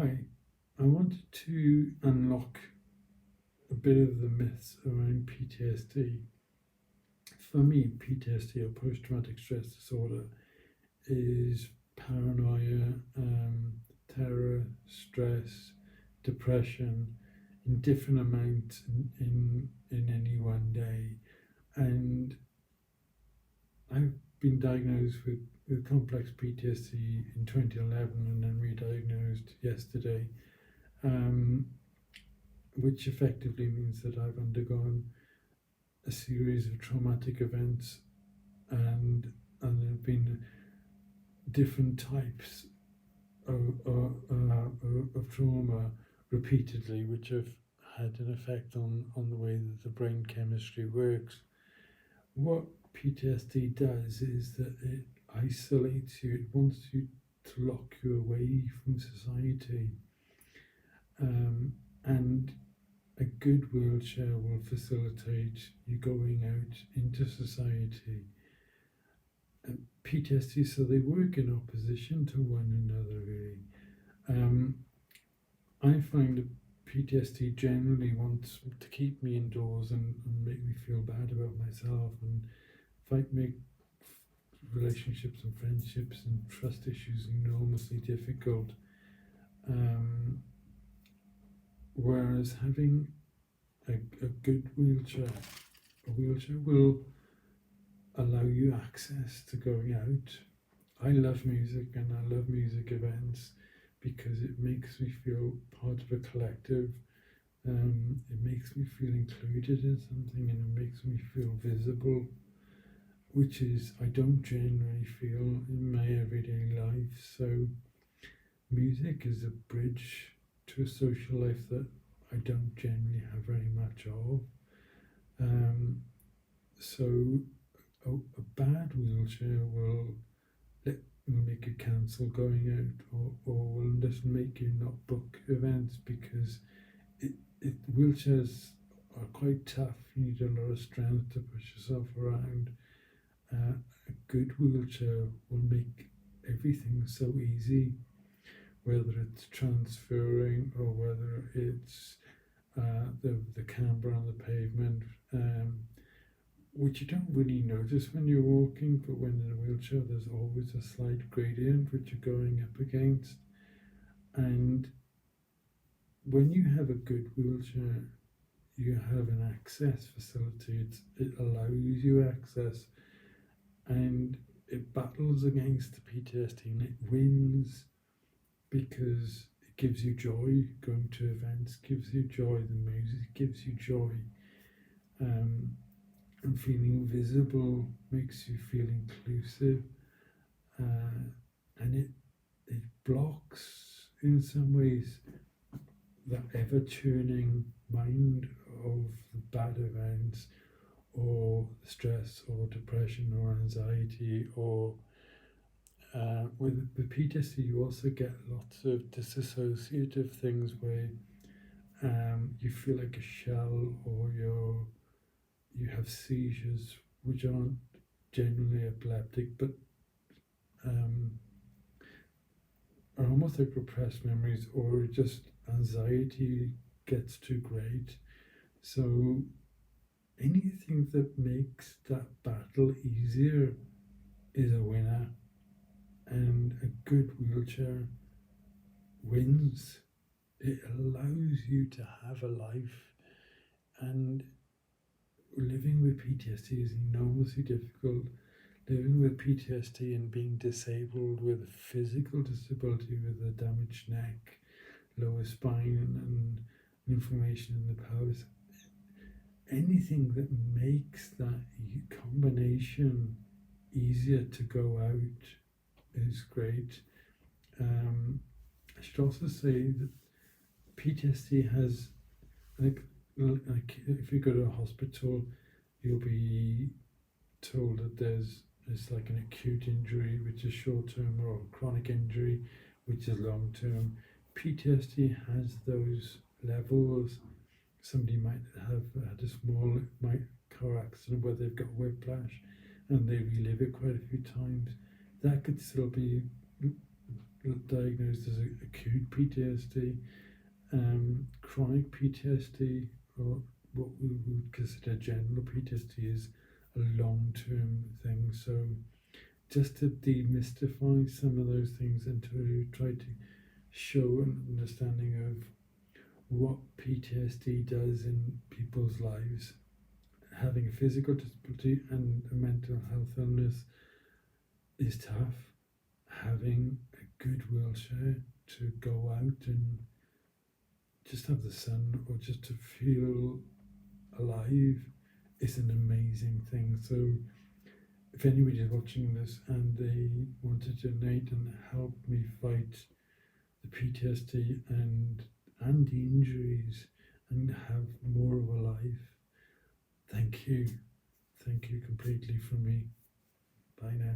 Hi, I wanted to unlock a bit of the myths around PTSD. For me, PTSD, or post traumatic stress disorder, is paranoia, terror, stress, depression in different amounts in any one day. And I've been diagnosed with complex PTSD in 2011 and then re diagnosed yesterday. Um, which effectively means that I've undergone a series of traumatic events, and there have been different types of trauma repeatedly, which have had an effect on the way that the brain chemistry works. What PTSD does is that it isolates you, it wants you to lock you away from society. And a good wheelchair will facilitate you going out into society. PTSD, so they work in opposition to one another, really. I find that PTSD generally wants to keep me indoors and make me feel bad about myself and make relationships and friendships and trust issues enormously difficult. Whereas having a good a wheelchair will allow you access to going out. I love music and I love music events because it makes me feel part of a collective. It makes me feel included in something and it makes me feel visible, which is I don't generally feel in my everyday life. So music is a bridge to a social life that I don't generally have very much of. So a bad wheelchair will make you cancel going out, or will just make you not book events because wheelchairs are quite tough. You need a lot of strength to push yourself around. A good wheelchair will make everything so easy, whether it's transferring or whether it's the camber on the pavement, which you don't really notice when you're walking, but when in a wheelchair, there's always a slight gradient which you're going up against. And when you have a good wheelchair, you have an access facility. It allows you access, and it battles against the PTSD, and it wins because it gives you joy. Going to events gives you joy. The music gives you joy. And feeling visible makes you feel inclusive. And it blocks, in some ways, that ever-turning mind of the bad events or stress or depression or anxiety or with PTSD, you also get lots of disassociative things where you feel like a shell, or you have seizures which aren't generally epileptic, but are almost like repressed memories, or just anxiety gets too great. So anything that makes that battle easier is a winner, and a good wheelchair wins. It allows you to have a life, and living with PTSD is enormously difficult. Living with PTSD and being disabled with a physical disability, with a damaged neck, lower spine, and inflammation in the pelvis, anything that makes that combination easier to go out is great. I should also say that PTSD has, like if you go to a hospital, you'll be told that there's like an acute injury, which is short term, or a chronic injury, which is long term. PTSD has those levels. Somebody might have had a small car accident where they've got whiplash and they relive it quite a few times. That could still be diagnosed as acute PTSD, chronic PTSD, or what we would consider general PTSD, is a long-term thing. So just to demystify some of those things and to try to show an understanding of what PTSD does in people's lives. Having a physical disability and a mental health illness is tough. Having a good wheelchair to go out and just have the sun or just to feel alive is an amazing thing. So if anybody is watching this and they want to donate and help me fight the PTSD and the injuries and have more of a life, thank you. Thank you completely from me. Bye now.